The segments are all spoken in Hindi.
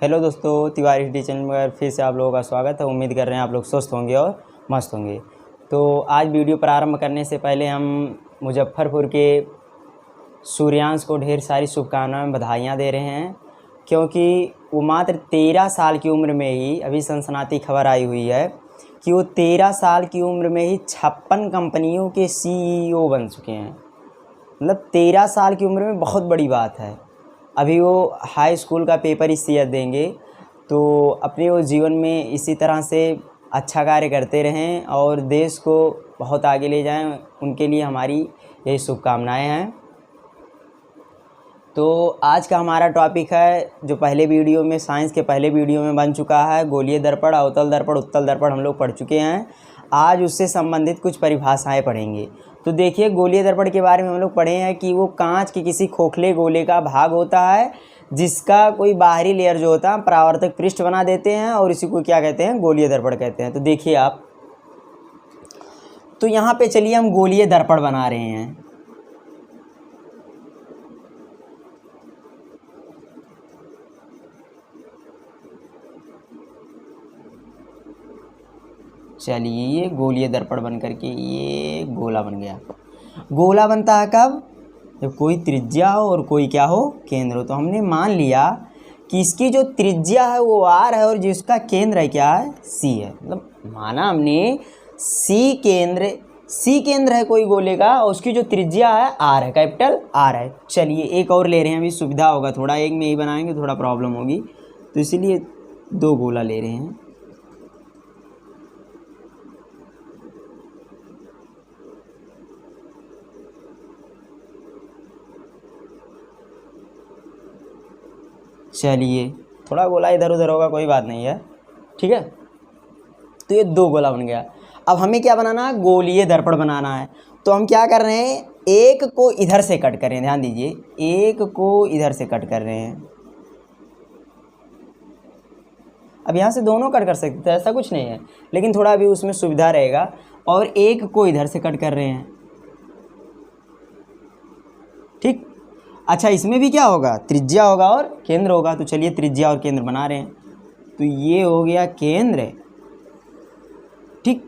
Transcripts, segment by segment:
हेलो दोस्तों, तिवारी डी चैनल पर फिर से आप लोगों का स्वागत है। उम्मीद कर रहे हैं आप लोग स्वस्थ होंगे और मस्त होंगे। तो आज वीडियो प्रारंभ करने से पहले हम मुजफ्फरपुर के सूर्यांश को ढेर सारी शुभकामनाएं बधाइयाँ दे रहे हैं, क्योंकि वो मात्र 13 साल की उम्र में ही, अभी सनसनाती खबर आई हुई है कि वो 13 साल की उम्र में ही 56 कंपनियों के CEO बन चुके हैं। मतलब 13 साल की उम्र में बहुत बड़ी बात है। अभी वो हाई स्कूल का पेपर इस ईयर देंगे, तो अपने वो जीवन में इसी तरह से अच्छा कार्य करते रहें और देश को बहुत आगे ले जाएं। उनके लिए हमारी यही शुभकामनाएं हैं। तो आज का हमारा टॉपिक है, जो पहले वीडियो में, साइंस के पहले वीडियो में बन चुका है, गोलीय दर्पण, अवतल दर्पण, उत्तल दर्पण हम लोग पढ़ चुके हैं। आज उससे संबंधित कुछ परिभाषाएं पढ़ेंगे। तो देखिए, गोलीय दर्पण के बारे में हम लोग पढ़े हैं कि वो कांच के किसी खोखले गोले का भाग होता है जिसका कोई बाहरी लेयर जो होता है परावर्तक पृष्ठ बना देते हैं, और इसी को क्या कहते हैं? गोलीय दर्पण कहते हैं। तो देखिए आप, तो यहाँ पे चलिए हम गोलीय दर्पण बना रहे हैं। चलिए, ये गोलीय दर्पण बन करके ये गोला बन गया। गोला बनता है कब? जब कोई त्रिज्या हो और कोई क्या हो? केंद्र हो। तो हमने मान लिया कि इसकी जो त्रिज्या है वो R है और जिसका केंद्र है क्या है? C है। मतलब माना हमने C केंद्र है कोई गोले का और उसकी जो त्रिज्या है R है, कैपिटल R है। चलिए एक और ले रहे हैं, अभी सुविधा होगा थोड़ा, एक में ही बनाएंगे थोड़ा प्रॉब्लम होगी, तो इसीलिए 2 गोला ले रहे हैं। चलिए, थोड़ा गोला इधर उधर होगा, कोई बात नहीं है, ठीक है। तो ये 2 गोला बन गया। अब हमें क्या बनाना है? गोलीय दर्पण बनाना है। तो हम क्या कर रहे हैं? एक को इधर से कट कर रहे हैं, ध्यान दीजिए, एक को इधर से कट कर रहे हैं। अब यहाँ से दोनों कट कर सकते थे, ऐसा कुछ नहीं है, लेकिन थोड़ा अभी उसमें सुविधा रहेगा। और एक को इधर से कट कर रहे हैं, ठीक। अच्छा, इसमें भी क्या होगा? त्रिज्या होगा और केंद्र होगा। तो चलिए त्रिज्या और केंद्र बना रहे हैं। तो ये हो गया केंद्र, ठीक।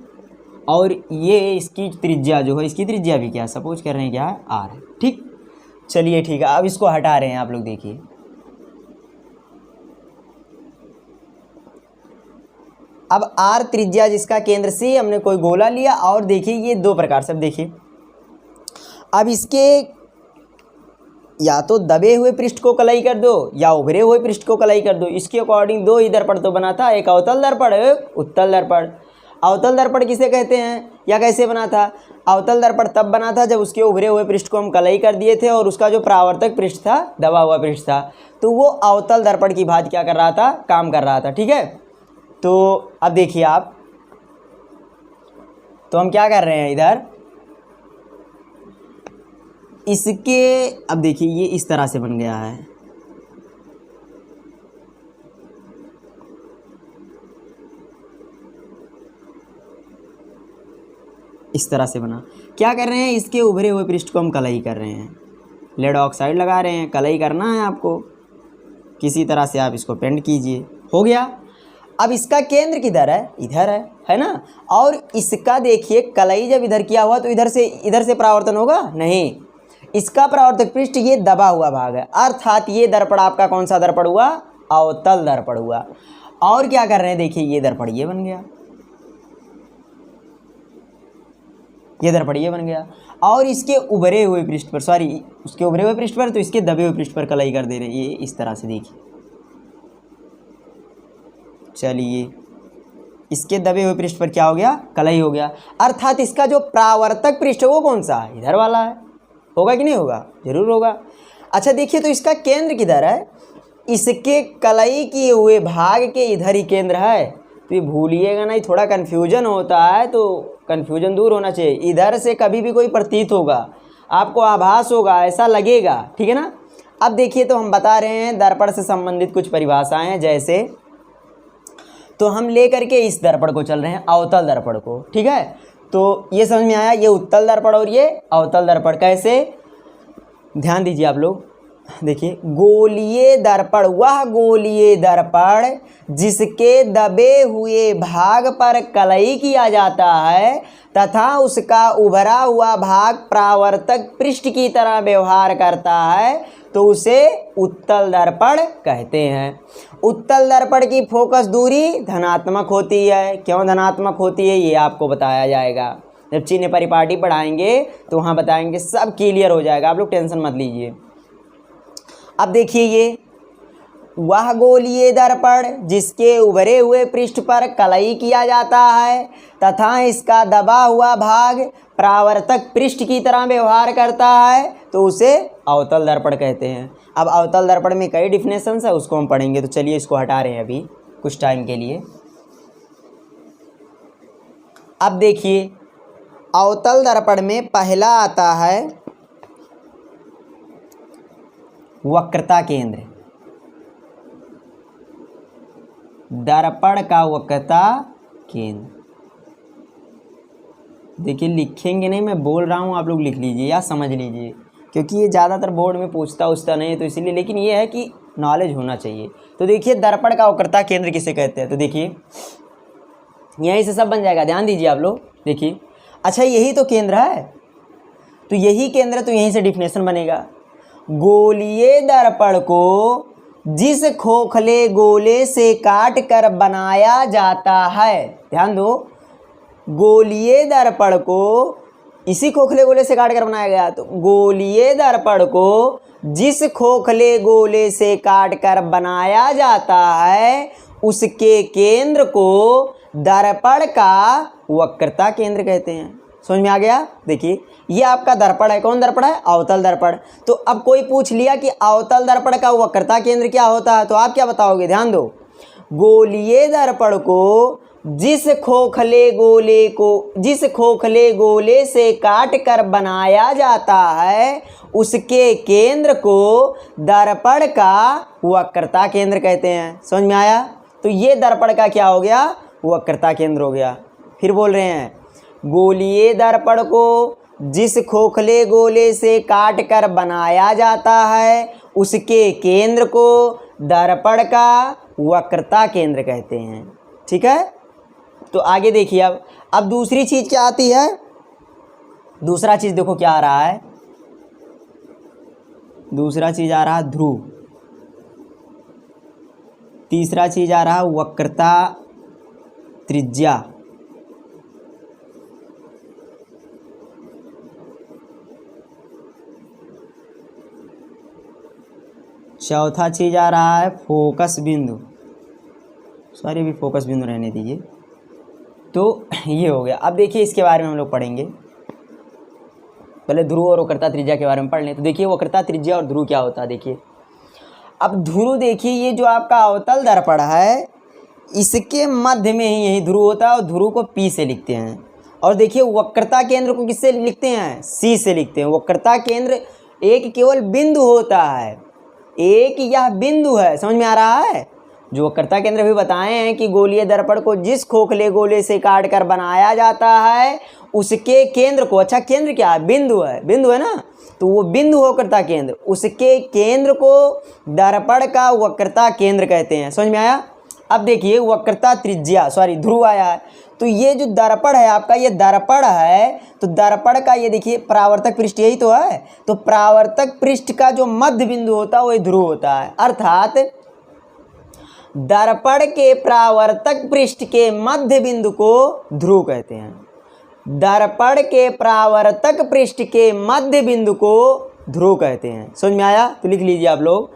और ये इसकी त्रिज्या जो है, इसकी त्रिज्या भी क्या, सपोज कर रहे हैं क्या है? R है, ठीक। चलिए ठीक है, अब इसको हटा रहे हैं। आप लोग देखिए, अब R त्रिज्या जिसका केंद्र से हमने कोई गोला लिया, और देखिए ये 2 प्रकार से। अब देखिए, अब इसके या तो दबे हुए पृष्ठ को कलाई कर दो या उभरे हुए पृष्ठ को कलाई कर दो। इसके अकॉर्डिंग 2 ही दर्पण तो बना था, एक अवतल दर्पण, एक उत्तल दर्पण। अवतल दर्पण किसे कहते हैं या कैसे बना था? अवतल दर्पण तब बना था जब उसके उभरे हुए पृष्ठ को हम कलाई कर दिए थे और उसका जो परावर्तक पृष्ठ था, दबा हुआ पृष्ठ था, तो वो अवतल दर्पण की भांति क्या कर रहा था? काम कर रहा था, ठीक है। तो अब देखिए आप, तो हम क्या कर रहे हैं इधर इसके, अब देखिए ये इस तरह से बन गया है, इस तरह से बना। क्या कर रहे हैं? इसके उभरे हुए पृष्ठ को हम कलई कर रहे हैं, लेड ऑक्साइड लगा रहे हैं। कलई करना है आपको, किसी तरह से आप इसको पेंट कीजिए, हो गया। अब इसका केंद्र किधर है? इधर है ना। और इसका देखिए, कलई जब इधर किया हुआ तो इधर से परावर्तन होगा नहीं, इसका परावर्तक पृष्ठ ये दबा हुआ भाग है, अर्थात ये दर्पण आपका कौन सा दर्पण हुआ? अवतल दर्पण हुआ। और क्या कर रहे हैं? देखिए ये दर्पण ये बन गया, ये दर्पण ये बन गया। और इसके उभरे हुए पृष्ठ पर, सॉरी, उसके उभरे हुए पृष्ठ पर, तो इसके दबे हुए पृष्ठ पर कलाई कर दे रहे हैं, ये इस तरह से देखिए। चलिए, इसके दबे हुए पृष्ठ पर क्या हो गया? कलाई हो गया। अर्थात इसका जो परावर्तक पृष्ठ है वो कौन सा है? इधर वाला है। होगा कि नहीं होगा? जरूर होगा। अच्छा देखिए, तो इसका केंद्र किधर है? इसके कलाई किए हुए भाग के इधर ही केंद्र है। तो ये भूलिएगा नहीं, थोड़ा कन्फ्यूजन होता है, तो कन्फ्यूजन दूर होना चाहिए। इधर से कभी भी कोई प्रतीत होगा, आपको आभास होगा, ऐसा लगेगा, ठीक है ना। अब देखिए, तो हम बता रहे हैं दर्पण से संबंधित कुछ परिभाषाएं हैं, जैसे, तो हम ले करके इस दर्पण को चल रहे हैं, अवतल दर्पण को, ठीक है। तो ये समझ में आया, ये उत्तल दर्पण और ये अवतल दर्पण। कैसे? ध्यान दीजिए आप लोग, देखिए, गोलीय दर्पण वह गोलीय दर्पण जिसके दबे हुए भाग पर कलई किया जाता है तथा उसका उभरा हुआ भाग परावर्तक पृष्ठ की तरह व्यवहार करता है तो उसे उत्तल दर्पण कहते हैं। उत्तल दर्पण की फोकस दूरी धनात्मक होती है। क्यों धनात्मक होती है ये आपको बताया जाएगा। जब चिन्ह परिपाटी पढ़ाएंगे तो वहाँ बताएंगे, सब क्लियर हो जाएगा, आप लोग टेंशन मत लीजिए। अब देखिए, ये वह गोलीय दर्पण जिसके उभरे हुए पृष्ठ पर कलई किया जाता है तथा इसका दबा हुआ भाग परावर्तक पृष्ठ की तरह व्यवहार करता है तो उसे अवतल दर्पण कहते हैं। अब अवतल दर्पण में कई डिफिनेशंस है, उसको हम पढ़ेंगे। तो चलिए इसको हटा रहे हैं अभी कुछ टाइम के लिए। अब देखिए, अवतल दर्पण में पहला आता है वक्रता केंद्र। दर्पण का वक्रता केंद्र, देखिए लिखेंगे नहीं, मैं बोल रहा हूँ, आप लोग लिख लीजिए या समझ लीजिए, क्योंकि ये ज़्यादातर बोर्ड में पूछता नहीं है तो इसीलिए, लेकिन ये है कि नॉलेज होना चाहिए। तो देखिए, दर्पण का वक्रता केंद्र किसे कहते हैं। तो देखिए यहीं से सब बन जाएगा, ध्यान दीजिए आप लोग। देखिए, अच्छा यही तो केंद्र है, तो यही केंद्र, तो यहीं से डिफिनेशन बनेगा। गोलीय दर्पण को जिस खोखले गोले से काट कर बनाया जाता है, ध्यान दो, गोलीय दर्पण को इसी खोखले गोले से काट कर बनाया गया। तो गोलीय दर्पण को जिस खोखले गोले से काट कर बनाया जाता है उसके केंद्र को दर्पण का वक्रता केंद्र कहते हैं। समझ में आ गया। देखिए, ये आपका दर्पण है, कौन दर्पण है, अवतल दर्पण। तो अब कोई पूछ लिया कि अवतल दर्पण का वक्रता केंद्र क्या होता है, तो आप क्या बताओगे, ध्यान दो। गोलीय दर्पण को जिस खोखले गोले से काट कर बनाया जाता है उसके केंद्र को दर्पण का वक्रता केंद्र कहते हैं। समझ में आया। तो ये दर्पण का क्या हो गया, वक्रता केंद्र हो गया। फिर बोल रहे हैं, गोलीय दर्पण को जिस खोखले गोले से काट कर बनाया जाता है उसके केंद्र को दर्पण का वक्रता केंद्र कहते हैं। ठीक है। तो आगे देखिए, अब दूसरी चीज क्या आती है। दूसरा चीज देखो क्या आ रहा है, दूसरा चीज आ रहा है ध्रुव। तीसरा चीज आ रहा है वक्रता त्रिज्या। चौथा चीज आ रहा है फोकस बिंदु। सॉरी, अभी फोकस बिंदु रहने दीजिए। तो ये हो गया। अब देखिए, इसके बारे में हम लोग पढ़ेंगे। पहले ध्रुव और वक्रता त्रिज्या के बारे में पढ़ लें। तो देखिए, वक्रता त्रिज्या और ध्रुव क्या होता है। देखिए, अब ध्रुव देखिए, ये जो आपका अवतल दर्पण है इसके मध्य में ही यही ध्रुव होता है और ध्रुव को P से लिखते हैं। और देखिए, वक्रता केंद्र को किससे लिखते हैं, C से लिखते हैं। वक्रता केंद्र एक केवल बिंदु होता है, एक यह बिंदु है। समझ में आ रहा है। जो वक्रता केंद्र भी बताए हैं कि गोलीय दर्पण को जिस खोखले गोले से काट कर बनाया जाता है उसके केंद्र को, अच्छा केंद्र क्या है, बिंदु है, बिंदु है ना, तो वो बिंदु वक्रता केंद्र, उसके केंद्र को दर्पण का वक्रता केंद्र कहते हैं। समझ में आया। अब देखिए, वक्रता त्रिज्या, सॉरी ध्रुव आया है। तो ये जो दर्पण है आपका, ये दर्पण है, तो दर्पण का ये देखिए परावर्तक पृष्ठ यही तो है। तो परावर्तक पृष्ठ का जो मध्य बिंदु होता है वही ध्रुव होता है। अर्थात दर्पण के परावर्तक पृष्ठ के मध्य बिंदु को ध्रुव कहते हैं। दर्पण के परावर्तक पृष्ठ के मध्य बिंदु को ध्रुव कहते हैं। समझ में आया। तो लिख लीजिए आप लोग,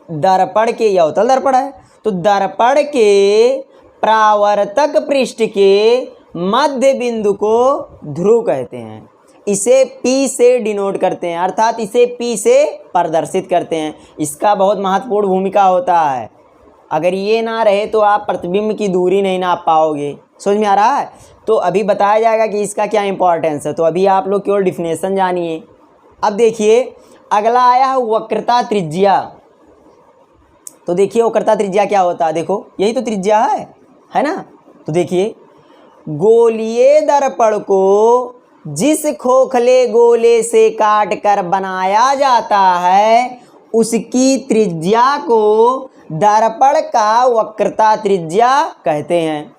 दर्पण के, यह अवतल दर्पण है, तो दर्पण के परावर्तक पृष्ठ के मध्य बिंदु को ध्रुव कहते हैं। इसे P से डिनोट करते हैं, अर्थात इसे P से प्रदर्शित करते हैं। इसका बहुत महत्वपूर्ण भूमिका होता है। अगर ये ना रहे तो आप प्रतिबिंब की दूरी नहीं नाप पाओगे। समझ में आ रहा है। तो अभी बताया जाएगा कि इसका क्या इंपॉर्टेंस है। तो अभी आप लोग केवल डिफिनेशन जानिए। अब देखिए, अगला आया है वक्रता त्रिज्या। तो देखिए, वक्रता त्रिज्या क्या होता है। देखो, यही तो त्रिज्या है ना। तो देखिए, गोलीय दर्पण को जिस खोखले गोले से काट कर बनाया जाता है उसकी त्रिज्या को दर्पण का वक्रता त्रिज्या कहते हैं।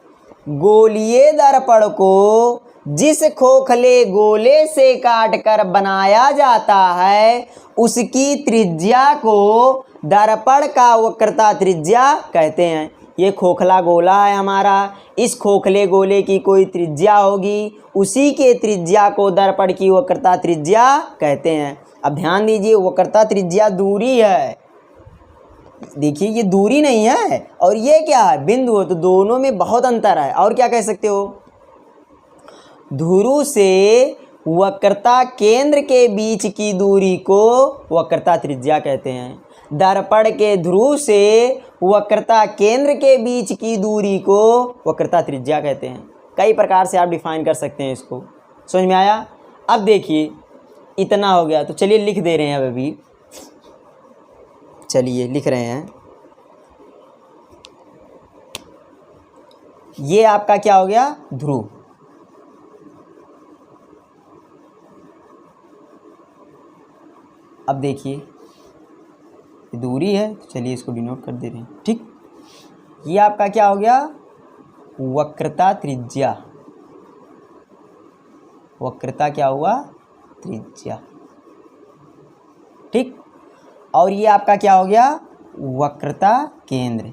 गोलीय दर्पण को जिस खोखले गोले से काट कर बनाया जाता है उसकी त्रिज्या को दर्पण का वक्रता त्रिज्या कहते हैं। ये खोखला गोला है हमारा, इस खोखले गोले की कोई त्रिज्या होगी, उसी के त्रिज्या को दर्पण की वक्रता त्रिज्या कहते हैं। अब ध्यान दीजिए, वक्रता त्रिज्या दूरी है, देखिए ये दूरी नहीं है, और ये क्या है, बिंदु है, तो दोनों में बहुत अंतर है। और क्या कह सकते हो, ध्रुव से वक्रता केंद्र के बीच की दूरी को वक्रता त्रिज्या कहते हैं। दर्पण के ध्रुव से वक्रता केंद्र के बीच की दूरी को वक्रता त्रिज्या कहते हैं। कई प्रकार से आप डिफाइन कर सकते हैं इसको। समझ में आया? अब देखिए इतना हो गया, तो चलिए लिख दे रहे हैं। अब अभी चलिए लिख रहे हैं। ये आपका क्या हो गया, ध्रुव। अब देखिए दूरी है, तो चलिए इसको डिनोट कर दे रहे हैं। ठीक, ये आपका क्या हो गया, वक्रता त्रिज्या। वक्रता क्या हुआ, त्रिज्या। ठीक, और ये आपका क्या हो गया, वक्रता केंद्र।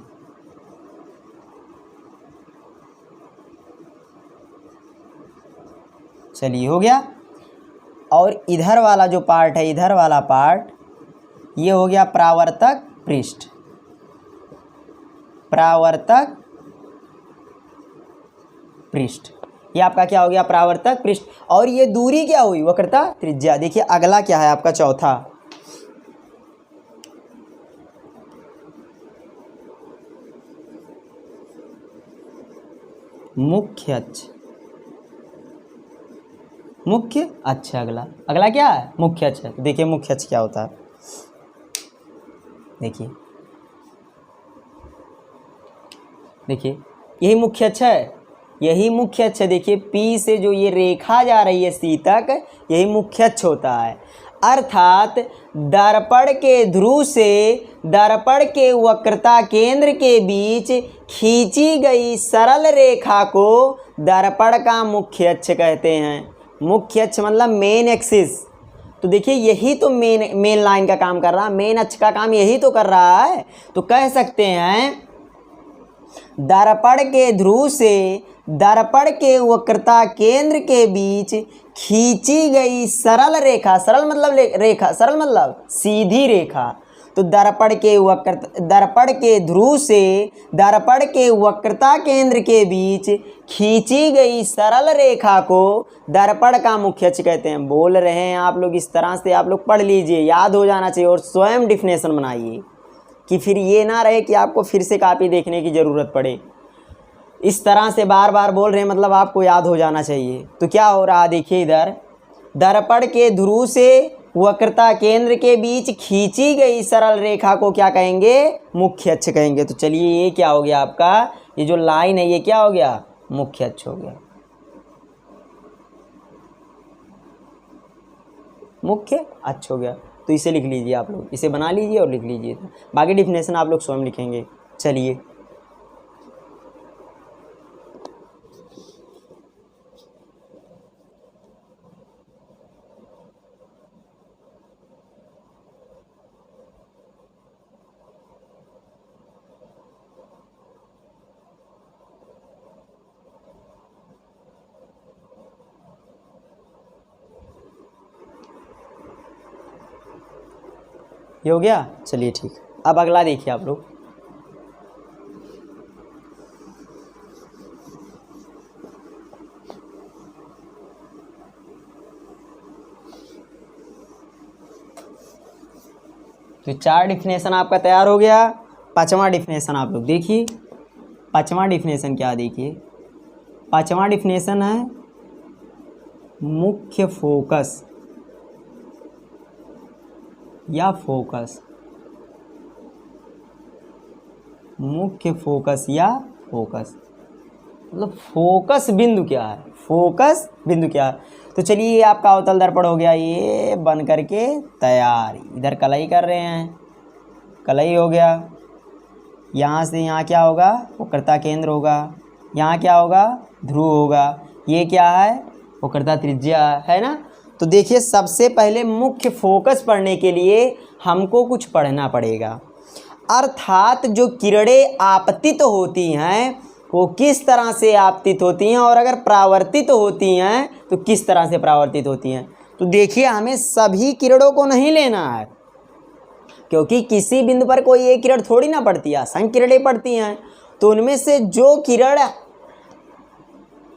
चलिए हो गया। और इधर वाला जो पार्ट है, इधर वाला पार्ट, ये हो गया परावर्तक पृष्ठ। परावर्तक पृष्ठ, ये आपका क्या हो गया, परावर्तक पृष्ठ। और ये दूरी क्या हुई, वक्रता त्रिज्या। देखिए अगला क्या है आपका, चौथा, मुख्य अक्ष। मुख्य अक्ष, अगला क्या है, मुख्य अक्ष। देखिए मुख्य अक्ष क्या होता है, देखिए यही मुख्य अक्ष है, यही मुख्य अक्ष है। देखिए P से जो ये रेखा जा रही है C तक, यही मुख्य अक्ष होता है। अर्थात दर्पण के ध्रुव से दर्पण के वक्रता केंद्र के बीच खींची गई सरल रेखा को दर्पण का मुख्य अक्ष कहते हैं। मुख्य अक्ष मतलब मेन एक्सिस। तो देखिए यही तो मेन लाइन का काम कर रहा है, मेन अक्ष का काम यही तो कर रहा है। तो कह सकते हैं दर्पण के ध्रुव से दर्पण के वक्रता केंद्र के बीच खींची गई सरल रेखा, सरल मतलब रेखा, सरल मतलब सीधी रेखा। तो दर्पण के ध्रुव से दर्पण के वक्रता केंद्र के बीच खींची गई सरल रेखा को दर्पण का मुख्य अक्ष कहते हैं। बोल रहे हैं आप लोग, इस तरह से आप लोग पढ़ लीजिए, याद हो जाना चाहिए, और स्वयं डिफिनेशन बनाइए कि फिर ये ना रहे कि आपको फिर से कॉपी देखने की ज़रूरत पड़े। इस तरह से बार बार बोल रहे हैं, मतलब आपको याद हो जाना चाहिए। तो क्या हो रहा, देखिए इधर दर्पण के ध्रुव से वक्रता केंद्र के बीच खींची गई सरल रेखा को क्या कहेंगे, मुख्य अक्ष कहेंगे। तो चलिए ये क्या हो गया आपका, ये जो लाइन है ये क्या हो गया, मुख्य अक्ष हो गया, मुख्य अक्ष हो गया। तो इसे लिख लीजिए आप लोग, इसे बना लीजिए और लिख लीजिए। बाकी डिफिनेशन आप लोग स्वयं लिखेंगे। चलिए ये हो गया। चलिए ठीक, अब अगला देखिए आप लोग। तो 4 डिफिनेशन आपका तैयार हो गया। 5वां डिफिनेशन आप लोग देखिए। 5वां डिफिनेशन क्या, देखिए 5वां डिफिनेशन है मुख्य फोकस या फोकस। मुख्य फोकस या फोकस मतलब फोकस बिंदु क्या है, फोकस बिंदु क्या है। तो चलिए ये आपका अवतल दर्पण हो गया, ये बन करके तैयार। इधर कलई कर रहे हैं, कलई हो गया। यहाँ से यहाँ क्या होगा, वक्रता केंद्र होगा। यहाँ क्या होगा, ध्रुव होगा। ये क्या है, वक्रता त्रिज्या है ना। तो देखिए सबसे पहले मुख्य फोकस पढ़ने के लिए हमको कुछ पढ़ना पड़ेगा, अर्थात जो किरणें आपतित होती हैं वो किस तरह से आपतित होती हैं, और अगर परावर्तित होती हैं तो किस तरह से परावर्तित होती हैं। तो देखिए हमें सभी किरणों को नहीं लेना है, क्योंकि किसी बिंदु पर कोई एक किरण थोड़ी ना पड़ती है, असंख्य किरणें पड़ती हैं। तो उनमें से जो किरण,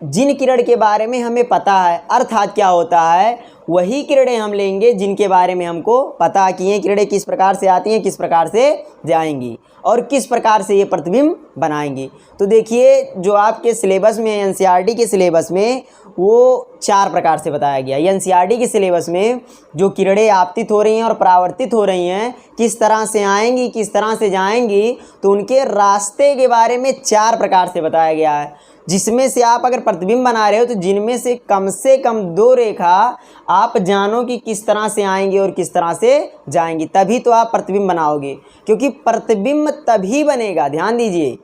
जिन किरण के बारे में हमें पता है, अर्थात क्या होता है, वही किरणें हम लेंगे जिनके बारे में हमको पता कि ये किरणें किस प्रकार से आती हैं, किस प्रकार से जाएंगी और किस प्रकार से ये प्रतिबिंब बनाएंगी। तो देखिए जो आपके सिलेबस में, एनसीईआरटी के सिलेबस में वो 4 प्रकार से बताया गया। एनसीईआरटी के सिलेबस में जो किरणें आपतित हो रही हैं और परावर्तित हो रही हैं, किस तरह से आएंगी, किस तरह से जाएंगी, तो उनके रास्ते के बारे में 4 प्रकार से बताया गया है। जिसमें से आप अगर प्रतिबिंब बना रहे हो तो जिनमें से कम 2 रेखा आप जानो कि किस तरह से आएंगे और किस तरह से जाएंगी, तभी तो आप प्रतिबिंब बनाओगे। क्योंकि प्रतिबिंब तभी बनेगा, ध्यान दीजिए,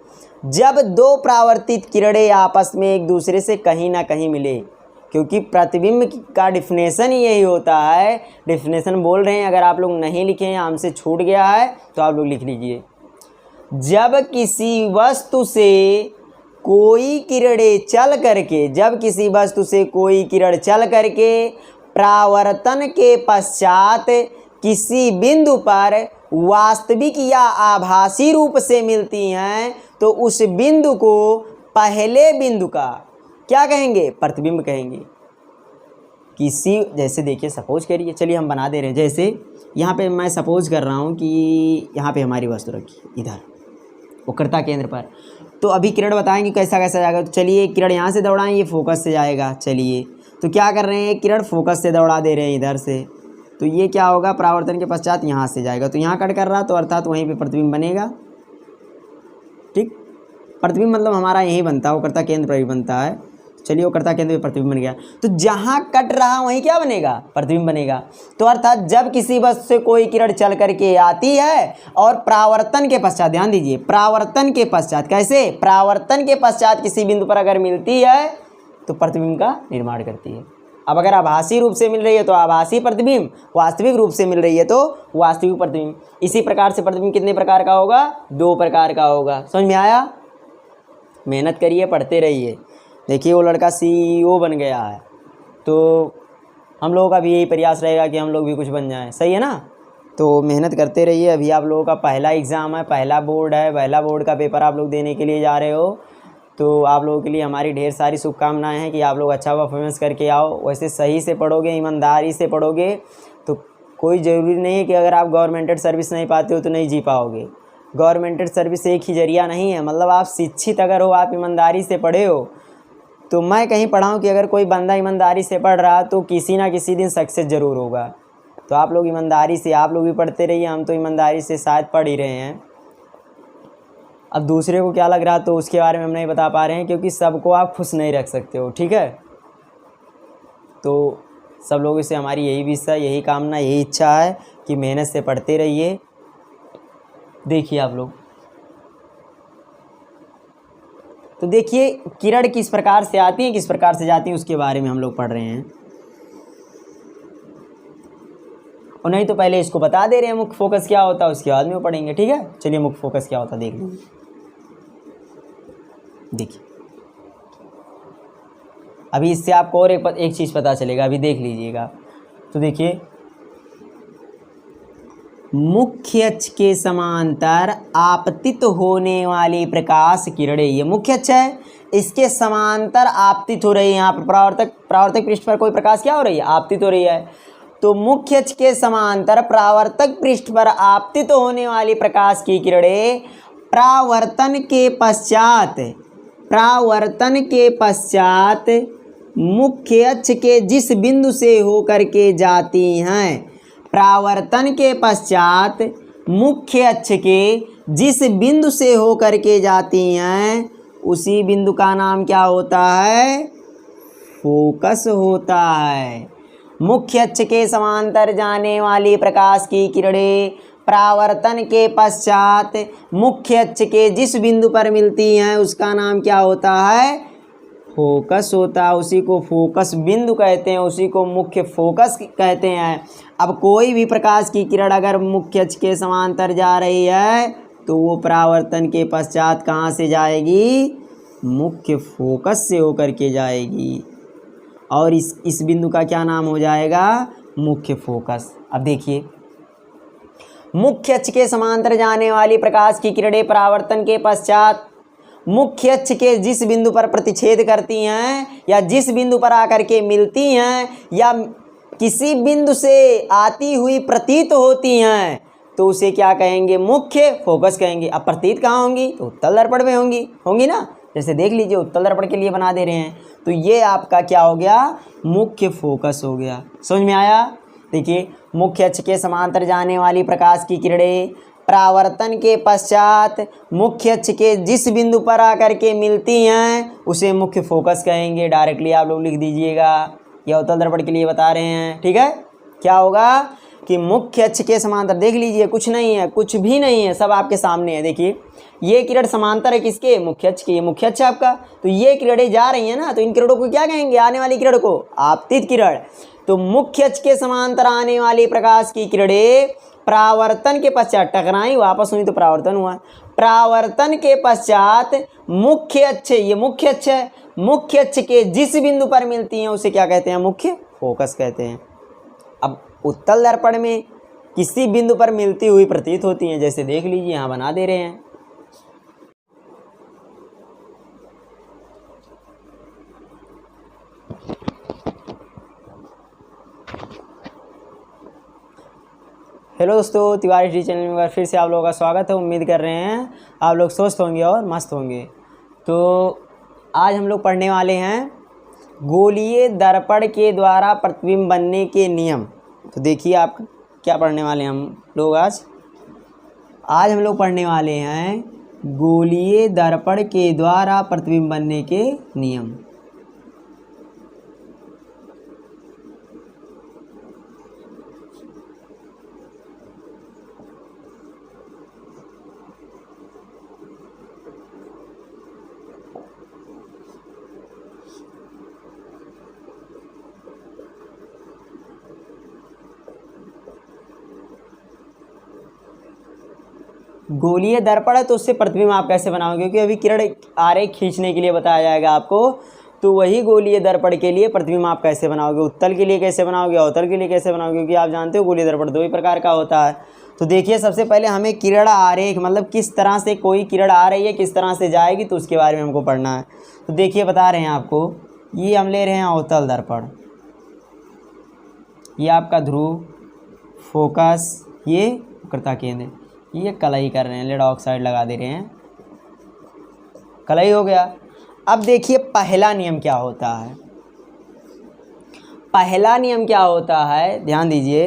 जब 2 परावर्तित किरणें आपस में एक दूसरे से कहीं ना कहीं मिले। क्योंकि प्रतिबिंब का डिफिनेशन यही होता है, डिफिनेशन बोल रहे हैं, अगर आप लोग नहीं लिखे हैं, हमसे छूट गया है तो आप लोग लिख लीजिए। जब किसी वस्तु से कोई किरणें चल करके, जब किसी वस्तु से कोई किरण चल करके परावर्तन के पश्चात किसी बिंदु पर वास्तविक या आभासी रूप से मिलती हैं, तो उस बिंदु को पहले बिंदु का क्या कहेंगे, प्रतिबिंब कहेंगे। किसी, जैसे देखिए सपोज करिए, चलिए हम बना दे रहे हैं। जैसे यहाँ पे मैं सपोज कर रहा हूँ कि यहाँ पे हमारी वस्तु रखी इधर वक्रता केंद्र पर, तो अभी किरण बताएंगे कैसा कैसा जाएगा। तो चलिए किरण यहाँ से दौड़ाएं, ये फोकस से जाएगा। चलिए तो क्या कर रहे हैं, किरण फोकस से दौड़ा दे रहे हैं इधर से, तो ये क्या होगा, परावर्तन के पश्चात यहाँ से जाएगा, तो यहाँ कट कर रहा, तो अर्थात वहीं पे प्रतिबिंब बनेगा। ठीक, प्रतिबिंब मतलब हमारा यही बनता है, वक्रता केंद्र पर ही बनता है। चलिए वक्रता केंद्र पे प्रतिबिंब बन गया, तो जहाँ कट रहा वहीं क्या बनेगा, प्रतिबिंब बनेगा। तो अर्थात जब किसी वस्तु से कोई किरण चल करके आती है और परावर्तन के पश्चात, ध्यान दीजिए, परावर्तन के पश्चात, कैसे, परावर्तन के पश्चात किसी बिंदु पर अगर मिलती है तो प्रतिबिंब का निर्माण करती है। अब अगर आभासी रूप से मिल रही है तो आभासी प्रतिबिंब, वास्तविक रूप से मिल रही है तो वास्तविक प्रतिबिंब। इसी प्रकार से प्रतिबिंब कितने प्रकार का होगा, 2 प्रकार का होगा। समझ में आया? मेहनत करिए, पढ़ते रहिए। देखिए वो लड़का CEO बन गया है, तो हम लोगों का भी यही प्रयास रहेगा कि हम लोग भी कुछ बन जाएं, सही है ना। तो मेहनत करते रहिए। अभी आप लोगों का पहला एग्ज़ाम है, पहला बोर्ड है, पहला बोर्ड का पेपर आप लोग देने के लिए जा रहे हो, तो आप लोगों के लिए हमारी ढेर सारी शुभकामनाएं हैं कि आप लोग अच्छा परफॉर्मेंस करके आओ। वैसे सही से पढ़ोगे, ईमानदारी से पढ़ोगे तो कोई ज़रूरी नहीं है कि अगर आप गवर्नमेंटेड सर्विस नहीं पाते हो तो नहीं जी पाओगे। गवर्नमेंटेड सर्विस एक ही जरिया नहीं है, मतलब आप शिक्षित अगर हो, आप ईमानदारी से पढ़े हो, तो मैं कहीं पढ़ा हूँ कि अगर कोई बंदा ईमानदारी से पढ़ रहा तो किसी ना किसी दिन सक्सेस ज़रूर होगा। तो आप लोग ईमानदारी से, आप लोग भी पढ़ते रहिए, हम तो ईमानदारी से शायद पढ़ ही रहे हैं। अब दूसरे को क्या लग रहा तो उसके बारे में हम नहीं बता पा रहे हैं, क्योंकि सबको आप खुश नहीं रख सकते हो, ठीक है। तो सब लोगों से हमारी यही विषय, यही कामना, यही इच्छा है कि मेहनत से पढ़ते रहिए। देखिए आप लोग, तो देखिए किरण किस प्रकार से आती है, किस प्रकार से जाती है, उसके बारे में हम लोग पढ़ रहे हैं। और नहीं तो पहले इसको बता दे रहे हैं मुख्य फोकस क्या होता है, उसके बाद में वो पढ़ेंगे, ठीक है। चलिए मुख्य फोकस क्या होता है देख लीजिए। देखिए अभी इससे आपको और एक चीज़ पता चलेगा, अभी देख लीजिएगा। तो देखिए मुख्य अक्ष के समांतर आपतित होने वाली प्रकाश किरणें, ये मुख्य अक्ष है, इसके समांतर आपतित हो रही है। यहाँ पर परावर्तक पृष्ठ पर कोई प्रकाश क्या हो रही है, आपतित हो रही है। तो मुख्य अक्ष के समांतर परावर्तक पृष्ठ पर आपतित होने वाली प्रकाश की किरणें परावर्तन के पश्चात मुख्य अक्ष के जिस बिंदु से होकर के जाती हैं, परावर्तन के पश्चात मुख्य अक्ष के जिस बिंदु से होकर के जाती हैं, उसी बिंदु का नाम क्या होता है, फोकस होता है। मुख्य अक्ष के समांतर जाने वाली प्रकाश की किरणें परावर्तन के पश्चात मुख्य अक्ष के जिस बिंदु पर मिलती हैं उसका नाम क्या होता है? फोकस होता है। उसी को फोकस बिंदु कहते हैं, उसी को मुख्य फोकस कहते हैं। अब कोई भी प्रकाश की किरण अगर मुख्य अक्ष के समांतर जा रही है तो वो परावर्तन के पश्चात कहाँ से जाएगी? मुख्य फोकस से होकर के जाएगी और इस बिंदु का क्या नाम हो जाएगा? मुख्य फोकस। अब देखिए, मुख्य अक्ष के समांतर जाने वाली प्रकाश की किरणें परावर्तन के पश्चात मुख्य अक्ष के जिस बिंदु पर प्रतिच्छेद करती हैं या जिस बिंदु पर आकर के मिलती हैं या किसी बिंदु से आती हुई प्रतीत होती हैं तो उसे क्या कहेंगे? मुख्य फोकस कहेंगे। अब प्रतीत कहाँ होंगी? तो उत्तल दर्पण में होंगी ना। जैसे देख लीजिए, उत्तल दर्पण के लिए बना दे रहे हैं, तो ये आपका क्या हो गया? मुख्य फोकस हो गया। समझ में आया? देखिए, मुख्य अक्ष के समांतर जाने वाली प्रकाश की किरणें परावर्तन के पश्चात मुख्य अक्ष के जिस बिंदु पर आकर के मिलती हैं उसे मुख्य फोकस कहेंगे। डायरेक्टली आप लोग लिख दीजिएगा, यह उत्तल दर्पण के लिए बता रहे हैं। ठीक है, क्या होगा कि मुख्य अक्ष के समांतर, देख लीजिए, कुछ नहीं है, कुछ भी नहीं है, सब आपके सामने है। देखिए, ये किरण समांतर है किसके? मुख्य अक्ष के। ये मुख्य अक्ष आपका, तो ये किरणें जा रही हैं ना, तो इन किरणों को क्या कहेंगे? आने वाली किरण को आपतित किरण। तो मुख्य अक्ष के समांतर आने वाली प्रकाश की किरणें परावर्तन के पश्चात टकराई, वापस हुई तो परावर्तन हुआ। परावर्तन के पश्चात मुख्य अक्ष, ये मुख्य अक्ष है, मुख्य अक्ष के जिस बिंदु पर मिलती हैं उसे क्या कहते हैं? मुख्य फोकस कहते हैं। अब उत्तल दर्पण में किसी बिंदु पर मिलती हुई प्रतीत होती हैं, जैसे देख लीजिए, यहाँ बना दे रहे हैं। हेलो दोस्तों, तिवारी डी चैनल में फिर से आप लोगों का स्वागत है। उम्मीद कर रहे हैं आप लोग स्वस्थ होंगे और मस्त होंगे। तो आज हम लोग पढ़ने वाले हैं गोलीय दर्पण के द्वारा प्रतिबिंब बनने के नियम। तो देखिए, आप क्या पढ़ने वाले हैं हम लोग आज हम लोग पढ़ने वाले हैं गोलीय दर्पण के द्वारा प्रतिबिंब बनने के नियम। गोलीय दर्पण है तो उससे प्रतिबिंब आप कैसे बनाओगे? क्योंकि अभी किरण आरेख खींचने के लिए बताया जाएगा आपको, तो वही गोलीय दर्पण के लिए प्रतिबिंब आप कैसे बनाओगे, उत्तल के लिए कैसे बनाओगे, अवतल के लिए कैसे बनाओगे, क्योंकि आप जानते हो गोलीय दर्पण दो ही प्रकार का होता है। तो देखिए, सबसे पहले हमें किरण आरेख, मतलब किस तरह से कोई किरण आ रही है, किस तरह से जाएगी, तो उसके बारे में हमको पढ़ना है। तो देखिए, बता रहे हैं आपको, ये हम ले रहे हैं अवतल दर्पण, ये आपका ध्रुव, फोकस, ये वक्रता केंद्र, ये कलई कर रहे हैं, लेड ऑक्साइड लगा दे रहे हैं, कलई हो गया। अब देखिए, पहला नियम क्या होता है? पहला नियम क्या होता है? ध्यान दीजिए,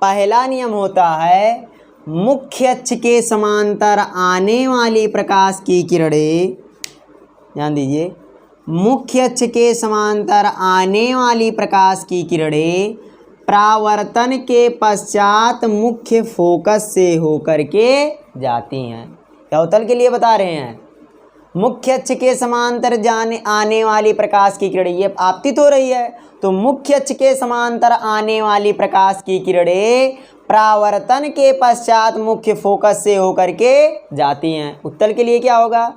पहला नियम होता है मुख्य अक्ष के समांतर आने वाली प्रकाश की किरणें, ध्यान दीजिए, मुख्य अक्ष के समांतर आने वाली प्रकाश की किरणें परावर्तन के पश्चात मुख्य फोकस से होकर के जाती हैं। क्या अवतल के लिए बता रहे हैं? मुख्य अक्ष के समांतर आने वाली प्रकाश की किरणें, ये आपतित हो रही है, तो मुख्य अक्ष के समांतर आने वाली प्रकाश की किरणें परावर्तन के पश्चात मुख्य फोकस से होकर के जाती हैं। उत्तल के लिए क्या होगा?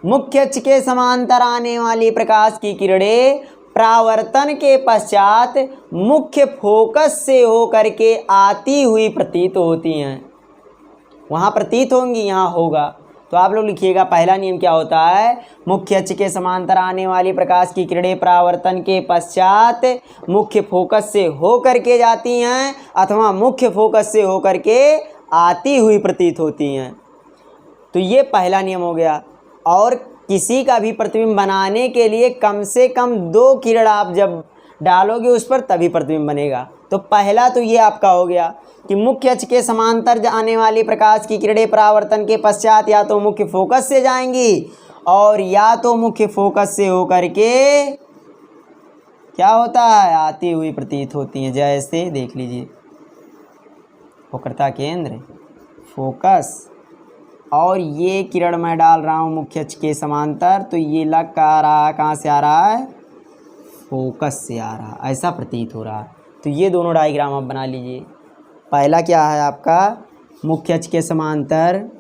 मुख्य अक्ष के समांतर आने वाली प्रकाश की किरणें परावर्तन के पश्चात मुख्य फोकस से होकर के आती हुई प्रतीत होती हैं। वहाँ प्रतीत होंगी, यहाँ होगा। तो आप लोग लिखिएगा, पहला नियम क्या होता है? मुख्य अक्ष के समांतर आने वाली प्रकाश की किरणें परावर्तन के पश्चात मुख्य फोकस से होकर के जाती हैं अथवा मुख्य फोकस से होकर के आती हुई प्रतीत होती हैं। तो ये पहला नियम हो गया। और किसी का भी प्रतिबिंब बनाने के लिए कम से कम 2 किरण आप जब डालोगे उस पर, तभी प्रतिबिंब बनेगा। तो पहला तो ये आपका हो गया कि मुख्य अक्ष के समांतर जाने वाली प्रकाश की किरणें परावर्तन के पश्चात या तो मुख्य फोकस से जाएंगी और या तो मुख्य फोकस से होकर के क्या होता है, आती हुई प्रतीत होती हैं। जैसे देख लीजिए, वक्रता केंद्र, फोकस, और ये किरण मैं डाल रहा हूँ मुख्य अक्ष के समांतर, तो ये लग का आ रहा है, कहाँ से आ रहा है, फोकस से आ रहा है, ऐसा प्रतीत हो रहा है। तो ये दोनों डायग्राम आप बना लीजिए। पहला क्या है आपका, मुख्य अक्ष के समांतर,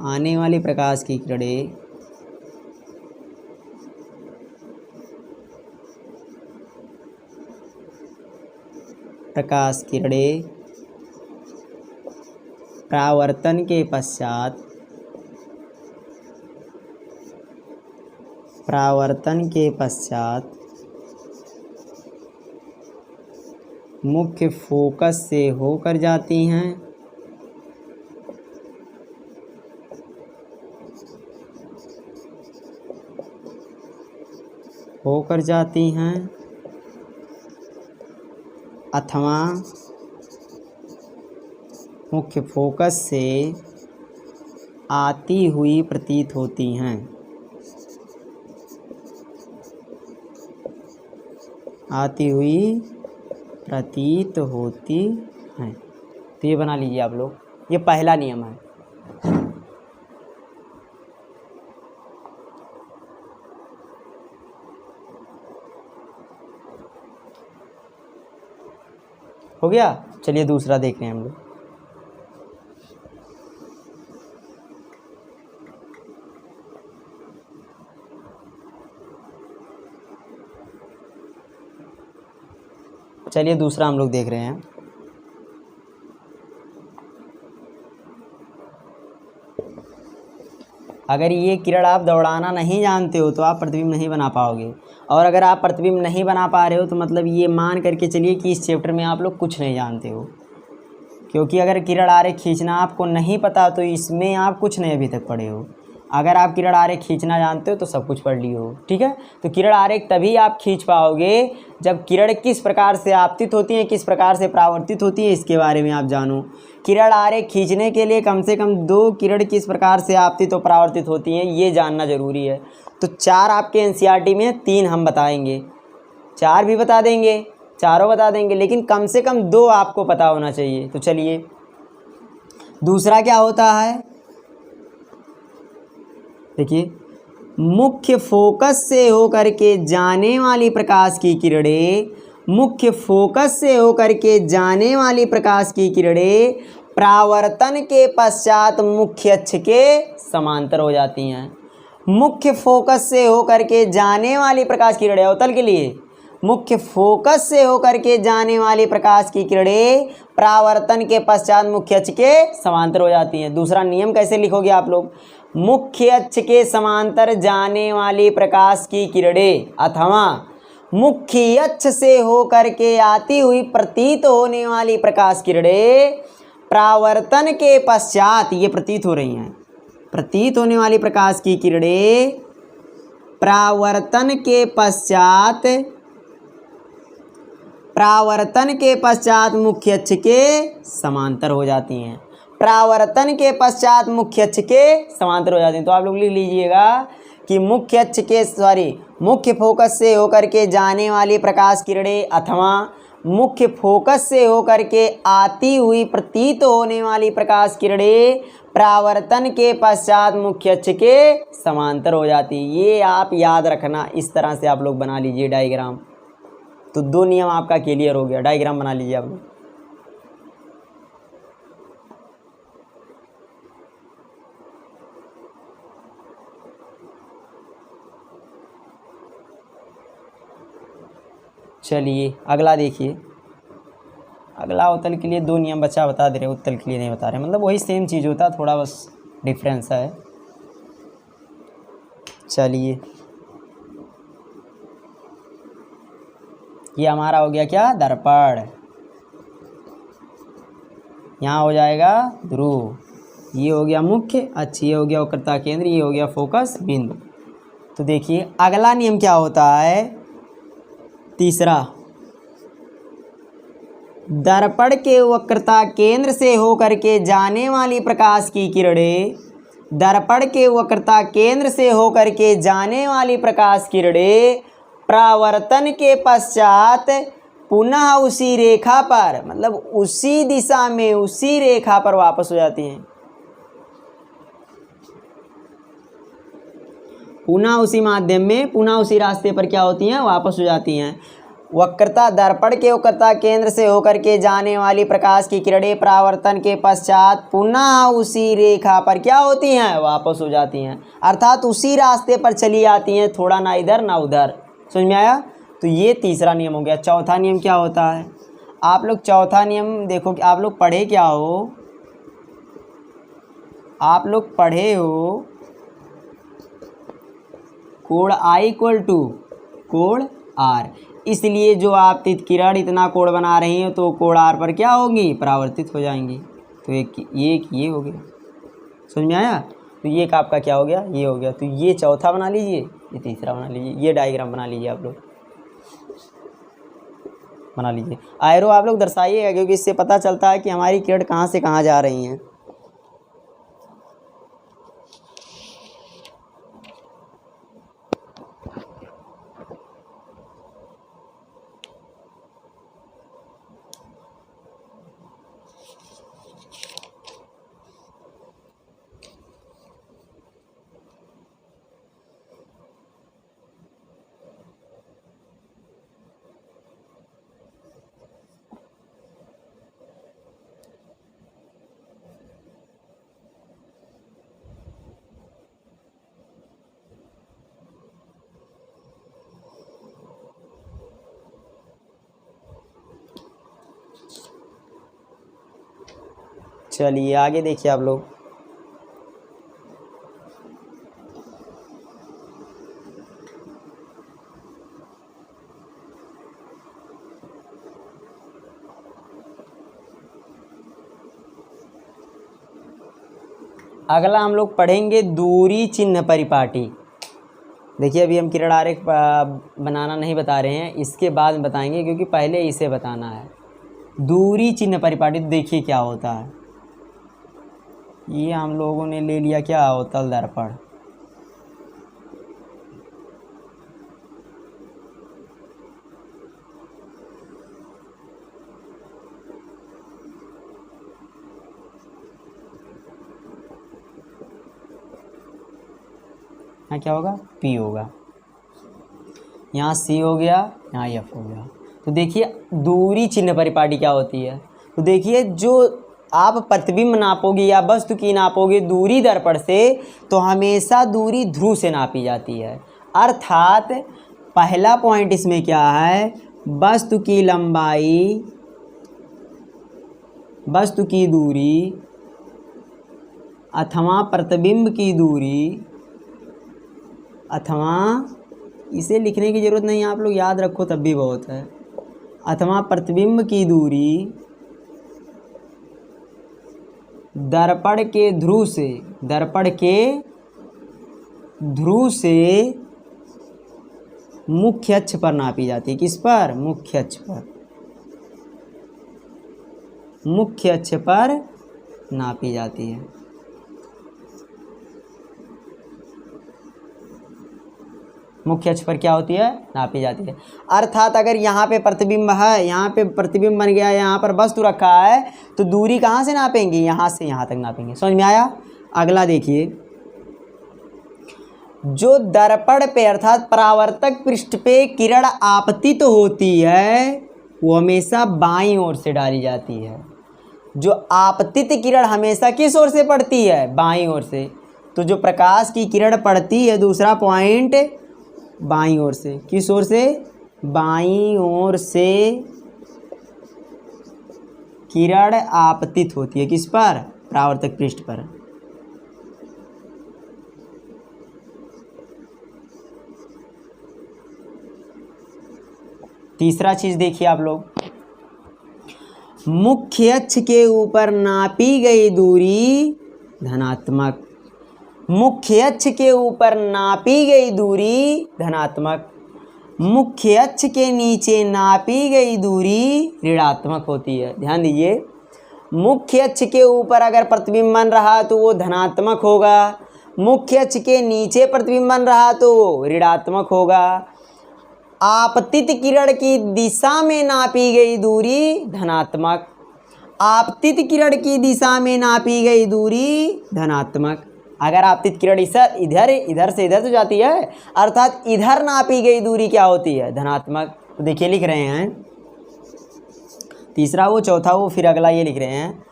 आने वाली प्रकाश की किरणें परावर्तन के पश्चात मुख्य फोकस से होकर जाती हैं, अथवा मुख्य फोकस से आती हुई प्रतीत होती हैं, तो ये बना लीजिए आप लोग, ये पहला नियम है। हो गया। चलिए दूसरा देख रहे हैं हम लोग। चलिए दूसरा हम लोग देख रहे हैं। अगर ये किरण आप दौड़ाना नहीं जानते हो तो आप प्रतिबिंब नहीं बना पाओगे, और अगर आप प्रतिबिंब नहीं बना पा रहे हो तो मतलब ये मान करके चलिए कि इस चैप्टर में आप लोग कुछ नहीं जानते हो, क्योंकि अगर किरण आरेख खींचना आपको नहीं पता तो इसमें आप कुछ नहीं अभी तक पढ़े हो। अगर आप किरण आरेख खींचना जानते हो तो सब कुछ पढ़ लिए हो, ठीक है। तो किरण आरेख तभी आप खींच पाओगे जब किरण किस प्रकार से आपतित होती है, किस प्रकार से परावर्तित होती है, इसके बारे में आप जानो। किरण आरेख खींचने के लिए कम से कम 2 किरण किस प्रकार से आपतित और परावर्तित होती हैं ये जानना ज़रूरी है। तो 4 आपके एनसीईआरटी में, 3 हम बताएंगे, 4 भी बता देंगे, चारों बता देंगे, लेकिन कम से कम 2 आपको पता होना चाहिए। तो चलिए दूसरा क्या होता है, देखिए, मुख्य फोकस से होकर के जाने वाली प्रकाश की किरणें, मुख्य फोकस से होकर के जाने वाली प्रकाश की किरणें परावर्तन के पश्चात मुख्य अक्ष के समांतर हो जाती हैं। मुख्य फोकस से होकर के जाने वाली प्रकाश की किरणें, अवतल के लिए, मुख्य फोकस से होकर के जाने वाली प्रकाश की किरणें परावर्तन के पश्चात मुख्य अक्ष के समांतर हो जाती हैं। दूसरा नियम कैसे लिखोगे आप लोग, मुख्य अक्ष के समांतर जाने वाली प्रकाश की किरणें अथवा मुख्य अक्ष से होकर के आती हुई प्रतीत होने वाली प्रकाश किरणें परावर्तन के पश्चात, ये प्रतीत हो रही हैं, प्रतीत होने वाली प्रकाश की किरणें परावर्तन के पश्चात मुख्य अक्ष के समांतर हो जाती हैं, परावर्तन के पश्चात मुख्य अक्ष के समांतर हो जाती हैं। तो आप लोग लिख लीजिएगा कि मुख्य फोकस से होकर के जाने वाली प्रकाश किरणें अथवा मुख्य फोकस से होकर के आती हुई प्रतीत होने वाली प्रकाश किरणें परावर्तन के पश्चात मुख्य अक्ष के समांतर हो जाती है। ये आप याद रखना, इस तरह से आप लोग बना लीजिए डायग्राम। तो 2 नियम आपका क्लियर हो गया। डायग्राम बना लीजिए आप लोग। चलिए अगला देखिए। अगला उत्तल के लिए 2 नियम बता दे रहे, उत्तल के लिए नहीं बता रहे, मतलब वही सेम चीज़ होता, थोड़ा बस डिफरेंस है। चलिए ये हमारा हो गया क्या, दर्पण, यहाँ हो जाएगा ध्रुव, ये हो गया मुख्य अक्ष, ये हो गया वक्रता केंद्र, ये हो गया फोकस बिंदु। तो देखिए अगला नियम क्या होता है, तीसरा, दर्पण के वक्रता केंद्र से होकर के जाने वाली प्रकाश की किरणें, दर्पण के वक्रता केंद्र से होकर के जाने वाली प्रकाश किरणें परावर्तन के पश्चात पुनः उसी रेखा पर, मतलब उसी दिशा में उसी रेखा पर वापस हो जाती हैं। पुनः उसी माध्यम में, पुनः उसी रास्ते पर क्या होती हैं, वापस हो जाती हैं। वक्रता, दर्पण के वक्रता केंद्र से होकर के जाने वाली प्रकाश की किरणें परावर्तन के पश्चात पुनः उसी रेखा पर क्या होती हैं, वापस हो जाती हैं, अर्थात उसी रास्ते पर चली आती हैं, थोड़ा ना इधर ना उधर। समझ में आया? तो ये तीसरा नियम हो गया। चौथा नियम क्या होता है? आप लोग चौथा नियम देखो कि आप लोग पढ़े क्या हो, आप लोग पढ़े हो कोण I इक्वल टू कोण R, इसलिए जो आप किरण इतना कोण बना रही हैं तो कोण R पर क्या होगी, परावर्तित हो जाएंगी। तो एक ये हो गया। समझ में आया? तो ये का आपका क्या हो गया, ये हो गया। तो ये चौथा बना लीजिए, ये तीसरा बना लीजिए, ये डायग्राम बना लीजिए, आप लोग बना लीजिए। आयरो आप लोग दर्शाइएगा, क्योंकि इससे पता चलता है कि हमारी किरण कहाँ से कहाँ जा रही हैं। चलिए आगे देखिए आप लोग। अगला हम लोग पढ़ेंगे दूरी चिन्ह परिपाटी। देखिए अभी हम किरण आरेख बनाना नहीं बता रहे हैं, इसके बाद में बताएंगे, क्योंकि पहले इसे बताना है। दूरी चिन्ह परिपाटी देखिए क्या होता है। ये हम लोगों ने ले लिया क्या, अवतल दर्पण। यहाँ क्या होगा, P होगा, यहाँ C हो गया, यहाँ F हो गया। तो देखिए दूरी चिन्ह परिपाटी क्या होती है। तो देखिए जो आप प्रतिबिंब नापोगे या वस्तु की नापोगे दूरी दर्पण से, तो हमेशा दूरी ध्रुव से नापी जाती है। अर्थात पहला पॉइंट इसमें क्या है, वस्तु की लंबाई, वस्तु की दूरी अथवा प्रतिबिंब की दूरी, अथवा इसे लिखने की ज़रूरत नहीं, आप लोग याद रखो तब भी बहुत है, अथवा प्रतिबिंब की दूरी दर्पण के ध्रुव से, दर्पण के ध्रुव से मुख्य अक्ष पर नापी जाती है। किस पर, मुख्य अक्ष पर, मुख्य अक्ष पर नापी जाती है। मुख्य अक्ष पर क्या होती है, नापी जाती है। अर्थात अगर यहाँ पे प्रतिबिंब है, यहाँ पे प्रतिबिंब बन गया, यहाँ पर वस्तु रखा है, तो दूरी कहाँ से नापेंगे, यहाँ से यहाँ तक नापेंगे। समझ में आया? अगला देखिए, जो दर्पण पे अर्थात परावर्तक पृष्ठ पे किरण आपतित होती है, वो हमेशा बाईं ओर से डाली जाती है। जो आपतित किरण हमेशा किस ओर से पड़ती है, बाईं ओर से। तो जो प्रकाश की किरण पड़ती है, दूसरा पॉइंट, बाईं ओर से। किस ओर से, बाईं ओर से किरण आपतित होती है। किस पर, परावर्तक पृष्ठ पर। तीसरा चीज देखिए आप लोग, मुख्य अक्ष के ऊपर नापी गई दूरी धनात्मक, मुख्य अक्ष के ऊपर नापी गई दूरी धनात्मक, मुख्य अक्ष के नीचे नापी गई दूरी ऋणात्मक होती है। ध्यान दीजिए, मुख्य अक्ष के ऊपर अगर प्रतिबिंब बन रहा तो वो धनात्मक होगा, मुख्य अक्ष के नीचे प्रतिबिंब बन रहा तो वो ऋणात्मक होगा। आपतित किरण की दिशा में नापी गई दूरी धनात्मक, आपतित किरण की दिशा में नापी गई दूरी धनात्मक। अगर आपतित किरण इधर से इधर तो जाती है, अर्थात इधर नापी गई दूरी क्या होती है? धनात्मक। तो देखिए लिख रहे हैं, तीसरा वो, चौथा वो, फिर अगला ये लिख रहे हैं,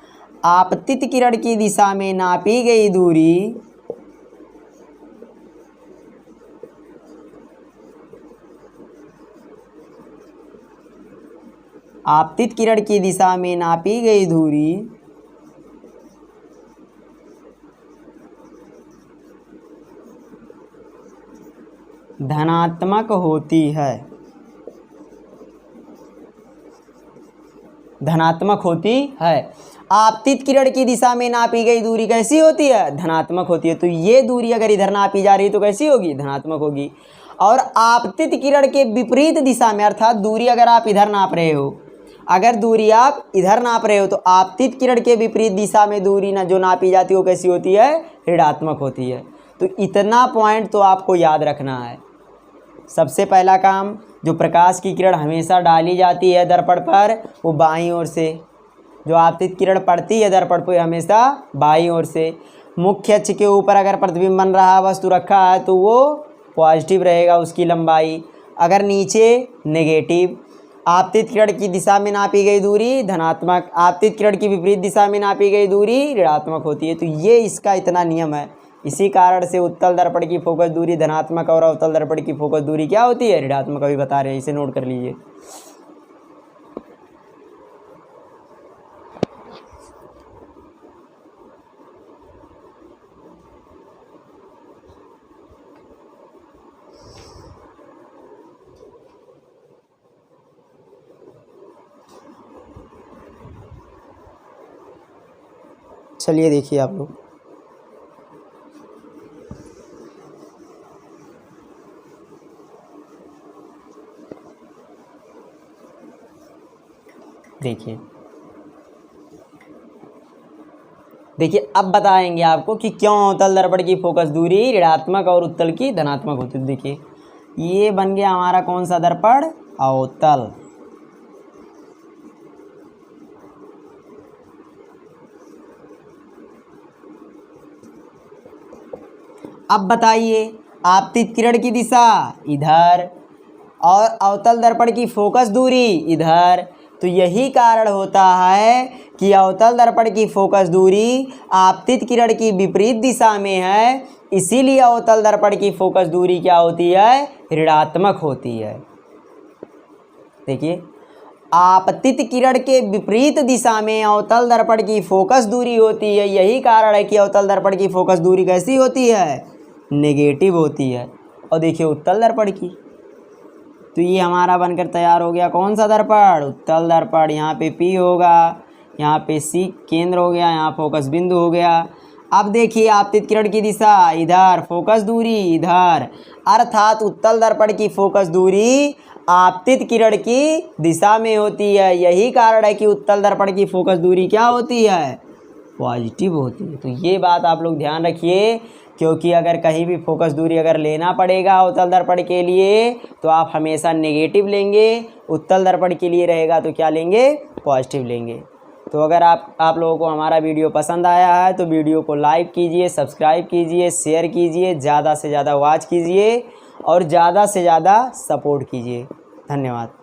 आपतित किरण की दिशा में नापी गई दूरी आपतित किरण की दिशा में नापी गई दूरी धनात्मक होती है, धनात्मक होती है। आपतित किरण की दिशा में नापी गई दूरी कैसी होती है? धनात्मक होती है। तो ये दूरी अगर इधर नापी जा रही है तो कैसी होगी? धनात्मक होगी। और आपतित किरण के विपरीत दिशा में, अर्थात दूरी अगर आप इधर नाप रहे हो, अगर दूरी आप इधर नाप रहे हो तो आपतित किरण के विपरीत दिशा में दूरी ना जो नापी जाती है वो कैसी होती है? ऋणात्मक होती है। तो इतना पॉइंट तो आपको याद रखना है। सबसे पहला काम, जो प्रकाश की किरण हमेशा डाली जाती है दर्पण पर, वो बाईं ओर से, जो आपतित किरण पड़ती है दर्पण पर हमेशा बाईं ओर से। मुख्य अक्ष के ऊपर अगर प्रतिबिंब बन रहा वस्तु रखा है तो वो पॉजिटिव रहेगा उसकी लंबाई, अगर नीचे नेगेटिव। आपतित किरण की दिशा में नापी गई दूरी धनात्मक, आपतित किरण की विपरीत दिशा में नापी गई दूरी ऋणात्मक होती है। तो ये इसका इतना नियम है। इसी कारण से उत्तल दर्पण की फोकस दूरी धनात्मक और अवतल दर्पण की फोकस दूरी क्या होती है? ऋणात्मक। अभी बता रहे हैं, इसे नोट कर लीजिए। चलिए देखिए आप लोग, देखिए अब बताएंगे आपको कि क्यों अवतल दर्पण की फोकस दूरी ऋणात्मक और उत्तल की धनात्मक होती है। देखिए ये बन गया हमारा कौन सा दर्पण? अवतल। अब बताइए, आपतित किरण की दिशा इधर और अवतल दर्पण की फोकस दूरी इधर। तो यही कारण होता है कि अवतल दर्पण की फोकस दूरी आपतित किरण की विपरीत दिशा में है, इसीलिए अवतल दर्पण की फोकस दूरी क्या होती है? ऋणात्मक होती है। देखिए, आपतित किरण के विपरीत दिशा में अवतल दर्पण की फोकस दूरी होती है। यही कारण है कि अवतल दर्पण की फोकस दूरी कैसी होती है? नेगेटिव होती है। और देखिए उत्तल दर्पण की, तो ये हमारा बनकर तैयार हो गया कौन सा दर्पण? उत्तल दर्पण। यहाँ पे P होगा, यहाँ पे C केंद्र हो गया, यहाँ फोकस बिंदु हो गया। अब देखिए आपतित किरण की दिशा इधर, फोकस दूरी इधर, अर्थात उत्तल दर्पण की फोकस दूरी आपतित किरण की दिशा में होती है। यही कारण है कि उत्तल दर्पण की फोकस दूरी क्या होती है? पॉजिटिव होती है। तो ये बात आप लोग ध्यान रखिए, क्योंकि अगर कहीं भी फोकस दूरी अगर लेना पड़ेगा उत्तल दर्पण के लिए तो आप हमेशा नेगेटिव लेंगे, उत्तल दर्पण के लिए रहेगा तो क्या लेंगे? पॉजिटिव लेंगे। तो अगर आप लोगों को हमारा वीडियो पसंद आया है तो वीडियो को लाइक कीजिए, सब्सक्राइब कीजिए, शेयर कीजिए, ज़्यादा से ज़्यादा वॉच कीजिए और ज़्यादा से ज़्यादा सपोर्ट कीजिए। धन्यवाद।